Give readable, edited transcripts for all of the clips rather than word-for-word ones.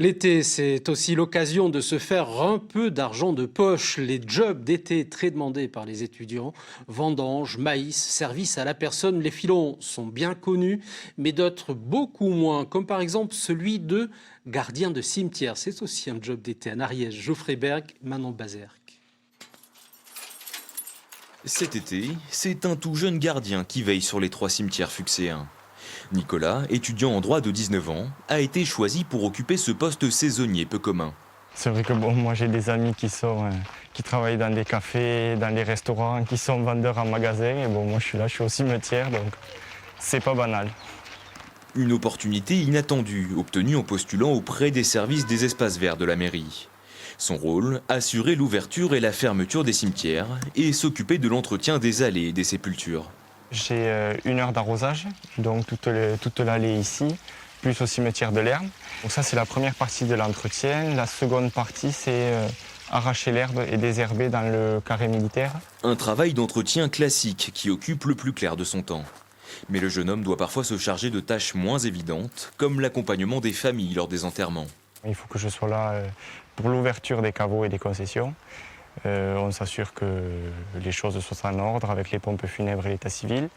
L'été, c'est aussi l'occasion de se faire un peu d'argent de poche. Les jobs d'été très demandés par les étudiants, vendanges, maïs, services à la personne, les filons sont bien connus, mais d'autres beaucoup moins, comme par exemple celui de gardien de cimetière. C'est aussi un job d'été. En Ariège, Geoffrey Berg, Manon Bazerque. Cet été, c'est un tout jeune gardien qui veille sur les 3 cimetières fuxéens. Nicolas, étudiant en droit de 19 ans, a été choisi pour occuper ce poste saisonnier peu commun. C'est vrai que moi j'ai des amis qui travaillent dans des cafés, dans les restaurants, qui sont vendeurs en magasin. Et moi je suis là, je suis au cimetière, donc c'est pas banal. Une opportunité inattendue, obtenue en postulant auprès des services des espaces verts de la mairie. Son rôle, assurer l'ouverture et la fermeture des cimetières et s'occuper de l'entretien des allées et des sépultures. J'ai 1 heure d'arrosage, donc toute l'allée ici, plus au cimetière de l'Herbe. Donc ça c'est la première partie de l'entretien. La seconde partie c'est arracher l'herbe et désherber dans le carré militaire. Un travail d'entretien classique qui occupe le plus clair de son temps. Mais le jeune homme doit parfois se charger de tâches moins évidentes, comme l'accompagnement des familles lors des enterrements. Il faut que je sois là pour l'ouverture des caveaux et des concessions. On s'assure que les choses soient en ordre avec les pompes funèbres et l'état civil.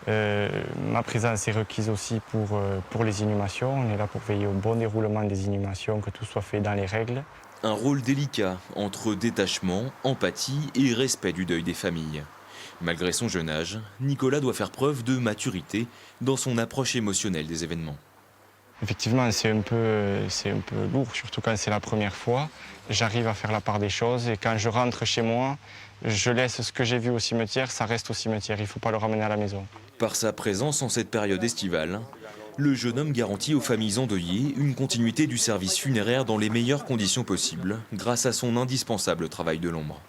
Ma présence est requise aussi pour les inhumations. On est là pour veiller au bon déroulement des inhumations, que tout soit fait dans les règles. Un rôle délicat entre détachement, empathie et respect du deuil des familles. Malgré son jeune âge, Nicolas doit faire preuve de maturité dans son approche émotionnelle des événements. Effectivement, c'est un peu lourd, surtout quand c'est la première fois. J'arrive à faire la part des choses et quand je rentre chez moi, je laisse ce que j'ai vu au cimetière, ça reste au cimetière, il ne faut pas le ramener à la maison. Par sa présence en cette période estivale, le jeune homme garantit aux familles endeuillées une continuité du service funéraire dans les meilleures conditions possibles, grâce à son indispensable travail de l'ombre.